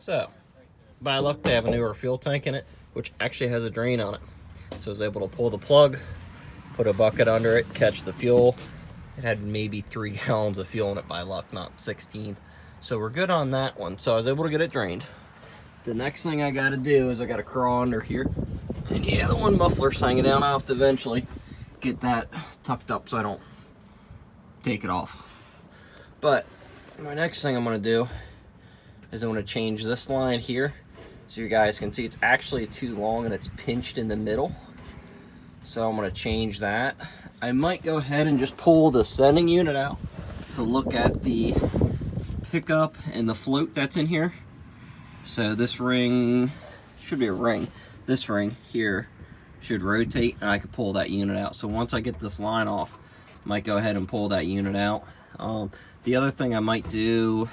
So, by luck, they have a newer fuel tank in it, which actually has a drain on it. So I was able to pull the plug, put a bucket under it, catch the fuel. It had maybe 3 gallons of fuel in it by luck, not 16. So we're good on that one. So I was able to get it drained. The next thing I gotta do is I gotta crawl under here. And yeah, the one muffler's hanging down. I'll have to eventually get that tucked up so I don't take it off. But my next thing I'm gonna do is I'm gonna change this line here so you guys can see it's actually too long and it's pinched in the middle. So I'm gonna change that. I might go ahead and just pull the sending unit out to look at the pickup and the float that's in here. So this ring, should be a ring, this ring here should rotate and I can pull that unit out. So once I get this line off, I might go ahead and pull that unit out. The other thing I might do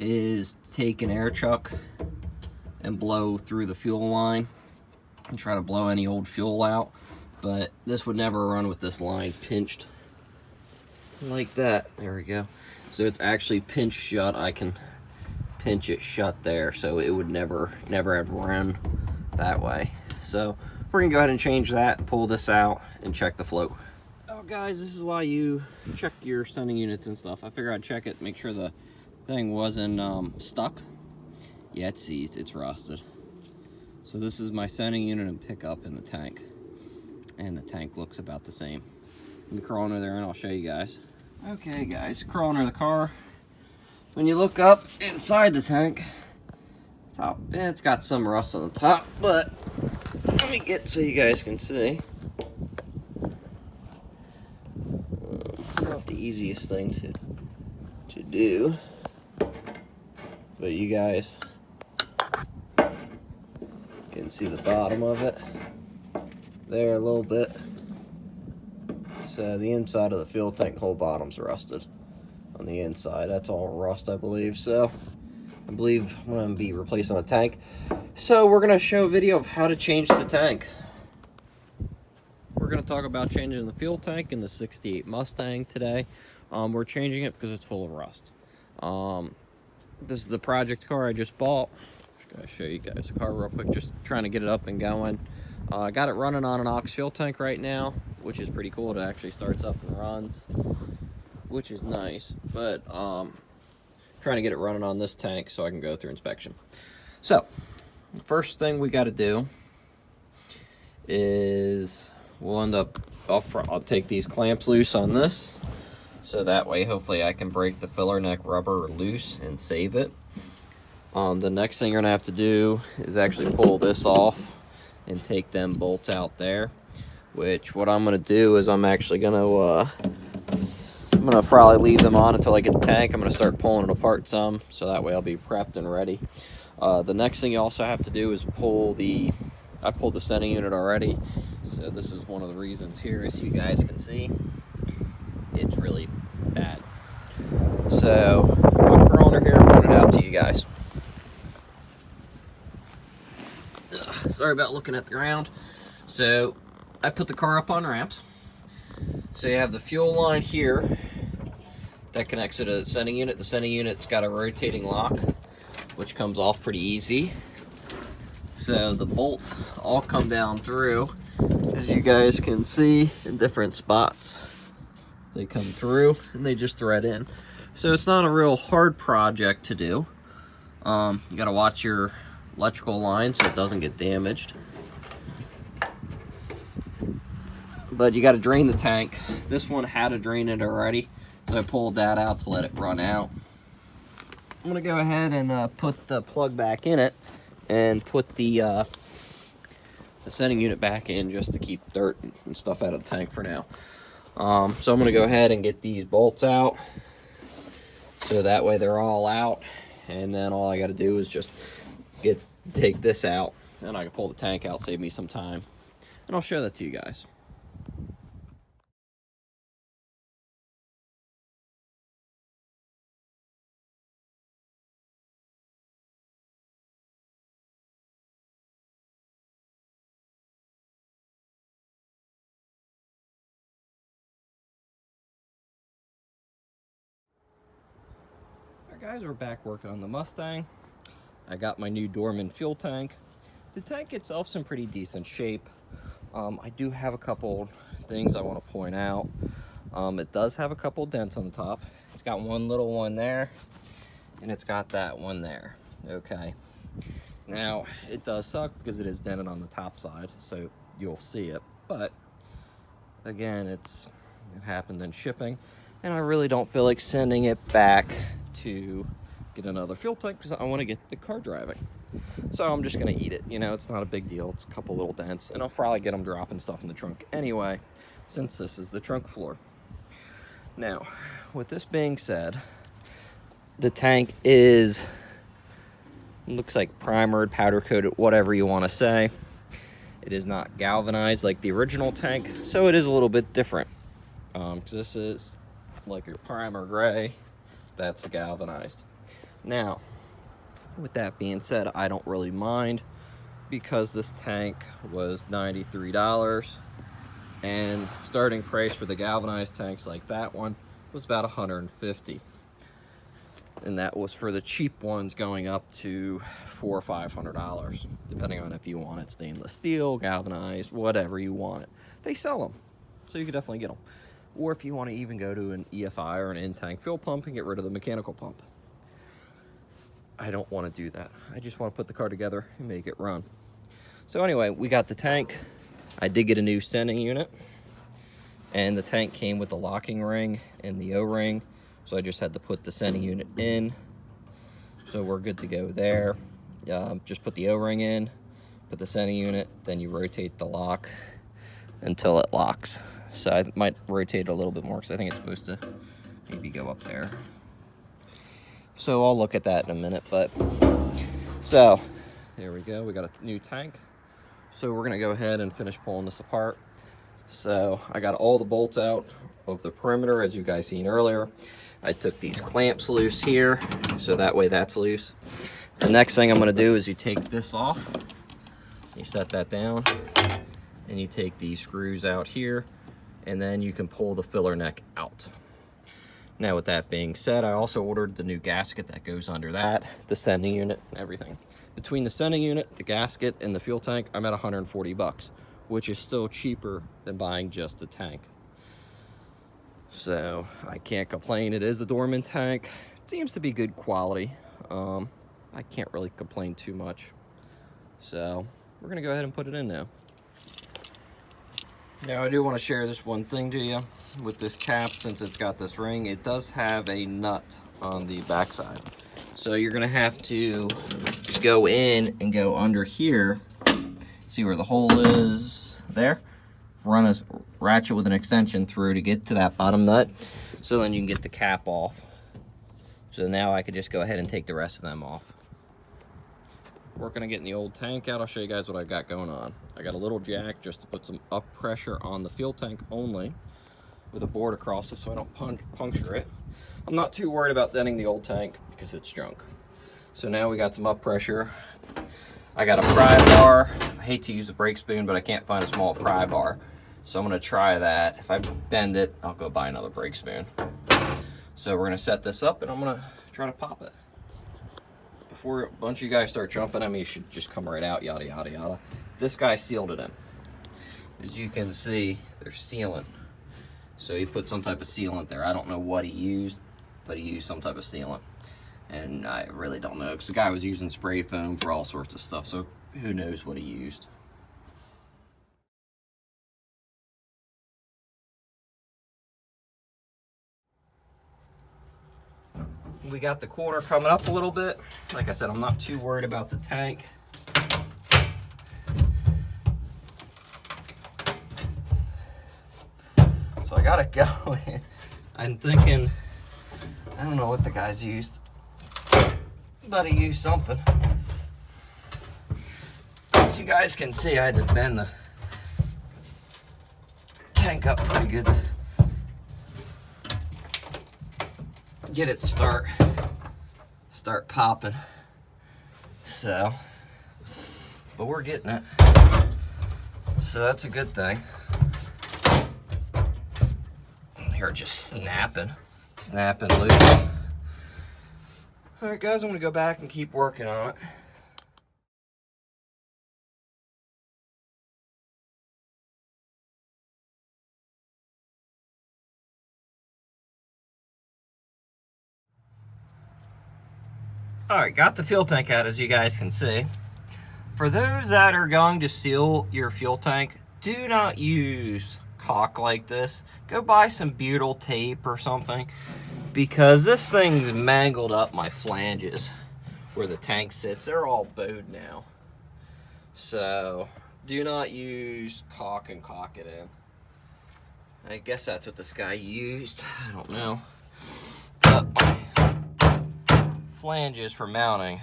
is take an air chuck and blow through the fuel line and try to blow any old fuel out. But this would never run with this line pinched like that. There we go. So it's actually pinched shut. I can pinch it shut there, so it would never have run that way. So we're gonna go ahead and change that, pull this out, and check the float. Oh guys, this is why you check your sending units and stuff. I figured I'd check it, make sure the thing wasn't stuck. Yeah, it's seized, it's rusted. So this is my sending unit and pickup in the tank. And the tank looks about the same. Let me crawl under there and I'll show you guys. Okay guys, crawl under the car. When you look up inside the tank, it's got some rust on the top, but let me get so you guys can see. Not the easiest thing to do, but you guys can see the bottom of it there a little bit. So the inside of the fuel tank, whole bottom's rusted on the inside. That's all rust, I believe. So I believe I'm going to be replacing the tank. So we're going to show a video of how to change the tank. We're going to talk about changing the fuel tank in the 68 Mustang today. We're changing it because it's full of rust. This is the project car I just bought. Just going to show you guys the car real quick, just trying to get it up and going. I got it running on an aux fuel tank right now, which is pretty cool. It actually starts up and runs, which is nice. But trying to get it running on this tank so I can go through inspection. So the first thing we got to do is we'll end up I'll take these clamps loose on this, so that way hopefully I can break the filler neck rubber loose and save it. The next thing you're gonna have to do is actually pull this off and take them bolts out there, which what I'm gonna do is I'm actually gonna probably leave them on until I get the tank. I'm gonna start pulling it apart some, so that way I'll be prepped and ready. The next thing you also have to do is I pulled the sending unit already, so this is one of the reasons here, as you guys can see, it's really bad. So I'll crawl under here and point it out to you guys. Sorry about looking at the ground. So I put the car up on ramps. So you have the fuel line here that connects to the sending unit. The sending unit's got a rotating lock, which comes off pretty easy. So the bolts all come down through, as you guys can see, in different spots. They come through and they just thread in. So it's not a real hard project to do. You gotta watch your electrical line so it doesn't get damaged. But you gotta drain the tank. This one had to drain it already, so I pulled that out to let it run out. I'm gonna go ahead and put the plug back in it and put the sending unit back in just to keep dirt and stuff out of the tank for now. So I'm gonna go ahead and get these bolts out, so that way they're all out, and then all I gotta do is just take this out, and I can pull the tank out, save me some time, and I'll show that to you guys. Guys, we're back working on the Mustang. I got my new Dorman fuel tank. The tank itself's in pretty decent shape. I do have a couple things I want to point out. It does have a couple dents on the top. It's got one little one there, and it's got that one there. Okay. Now, it does suck because it is dented on the top side, so you'll see it. But, again, it happened in shipping, and I really don't feel like sending it back to get another fuel tank because I want to get the car driving. So I'm just going to eat it. You know, it's not a big deal. It's a couple little dents, and I'll probably get them dropping stuff in the trunk anyway, since this is the trunk floor. Now, with this being said, the tank looks like primered, powder coated, whatever you want to say. It is not galvanized like the original tank, so it is a little bit different. Because this is like your primer gray. That's galvanized. Now, with that being said, I don't really mind because this tank was $93, and starting price for the galvanized tanks like that one was about $150, and that was for the cheap ones going up to $400 or $500, depending on if you want it stainless steel, galvanized, whatever you want it. They sell them, so you can definitely get them. Or if you want to even go to an EFI or an in-tank fuel pump and get rid of the mechanical pump. I don't want to do that. I just want to put the car together and make it run. So anyway, we got the tank. I did get a new sending unit, and the tank came with the locking ring and the O-ring, so I just had to put the sending unit in. So we're good to go there. Just put the O-ring in, put the sending unit, then you rotate the lock until it locks. So I might rotate it a little bit more because I think it's supposed to maybe go up there. So I'll look at that in a minute, but so there we go. We got a new tank. So we're gonna go ahead and finish pulling this apart. So I got all the bolts out of the perimeter, as you guys seen earlier. I took these clamps loose here, so that way that's loose. The next thing I'm gonna do is you take this off, you set that down, and you take these screws out here, and then you can pull the filler neck out. Now, with that being said, I also ordered the new gasket that goes under that, the sending unit, and everything. Between the sending unit, the gasket, and the fuel tank, I'm at $140, which is still cheaper than buying just the tank. So I can't complain. It is a Dorman tank. Seems to be good quality. I can't really complain too much. So we're gonna go ahead and put it in now. Now, I do want to share this one thing to you. With this cap, since it's got this ring, it does have a nut on the backside. So you're going to have to go in and go under here. See where the hole is there? Run a ratchet with an extension through to get to that bottom nut. So then you can get the cap off. So now I could just go ahead and take the rest of them off. Working on getting the old tank out. I'll show you guys what I've got going on. I got a little jack just to put some up pressure on the fuel tank only, with a board across it so I don't puncture it. I'm not too worried about denting the old tank because it's junk. So now we got some up pressure. I got a pry bar. I hate to use a brake spoon, but I can't find a small pry bar. So I'm gonna try that. If I bend it, I'll go buy another brake spoon. So we're gonna set this up and I'm gonna try to pop it. Before a bunch of you guys start jumping at me, you should just come right out, yada, yada, yada. This guy sealed it in. As you can see, they're sealant. So he put some type of sealant there. I don't know what he used, but he used some type of sealant. And I really don't know, because the guy was using spray foam for all sorts of stuff, so who knows what he used. We got the corner coming up a little bit. Like I said, I'm not too worried about the tank. So I got it going. I'm thinking, I don't know what the guys used, but he used something. As you guys can see, I had to bend the tank up pretty good to get it to start popping. So, but we're getting it. So that's a good thing. Here, just snapping loose. All right, guys, I'm gonna go back and keep working on it. All right, got the fuel tank out, as you guys can see. For those that are going to seal your fuel tank, do not use caulk like this. Go buy some butyl tape or something, because this thing's mangled up my flanges where the tank sits. They're all bowed now. So do not use caulk and caulk it in. I guess that's what this guy used. I don't know. But flanges for mounting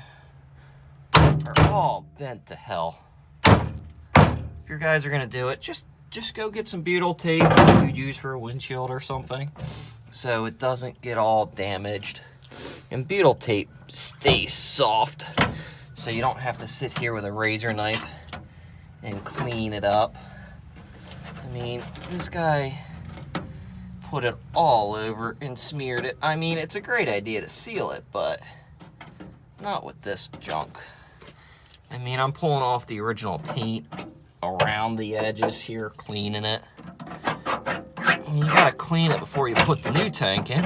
are all bent to hell. If your guys are gonna do it, just go get some butyl tape you'd use for a windshield or something, so it doesn't get all damaged. And butyl tape stays soft, so you don't have to sit here with a razor knife and clean it up. I mean, this guy put it all over and smeared it. I mean, it's a great idea to seal it, but not with this junk. I mean, I'm pulling off the original paint around the edges here, cleaning it. And you gotta clean it before you put the new tank in,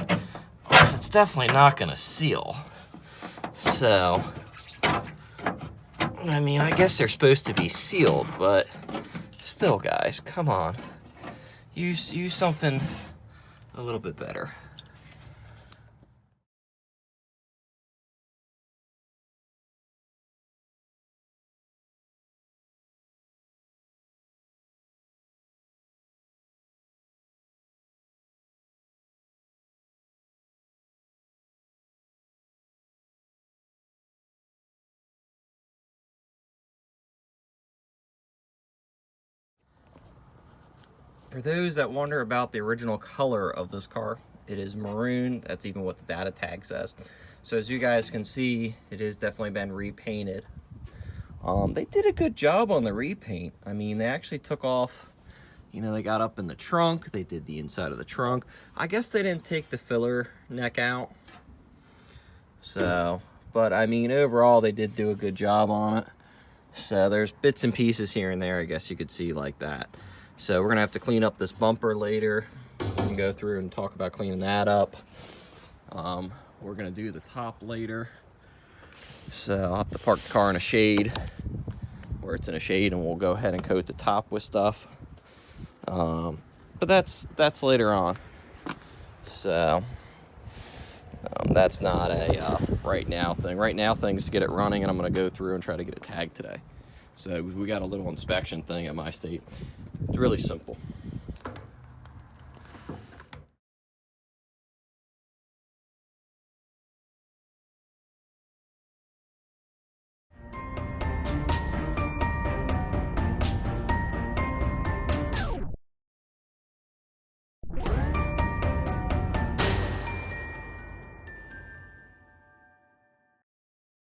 else it's definitely not gonna seal. So, I mean, I guess they're supposed to be sealed, but still, guys, come on. Use something a little bit better. For those that wonder about the original color of this car, it is maroon. That's even what the data tag says. So as you guys can see, it has definitely been repainted. They did a good job on the repaint. I mean, they actually took off, you know, they got up in the trunk, they did the inside of the trunk. I guess they didn't take the filler neck out. So, but I mean, overall, they did do a good job on it. So there's bits and pieces here and there, I guess you could see like that. So we're gonna have to clean up this bumper later. We can go through and talk about cleaning that up. We're gonna do the top later. So I'll have to park the car in a shade, where it's in a shade, and we'll go ahead and coat the top with stuff. But that's later on. So that's not a right now thing. Right now thing's to get it running, and I'm gonna go through and try to get it tagged today. So we got a little inspection thing at my state. It's really simple.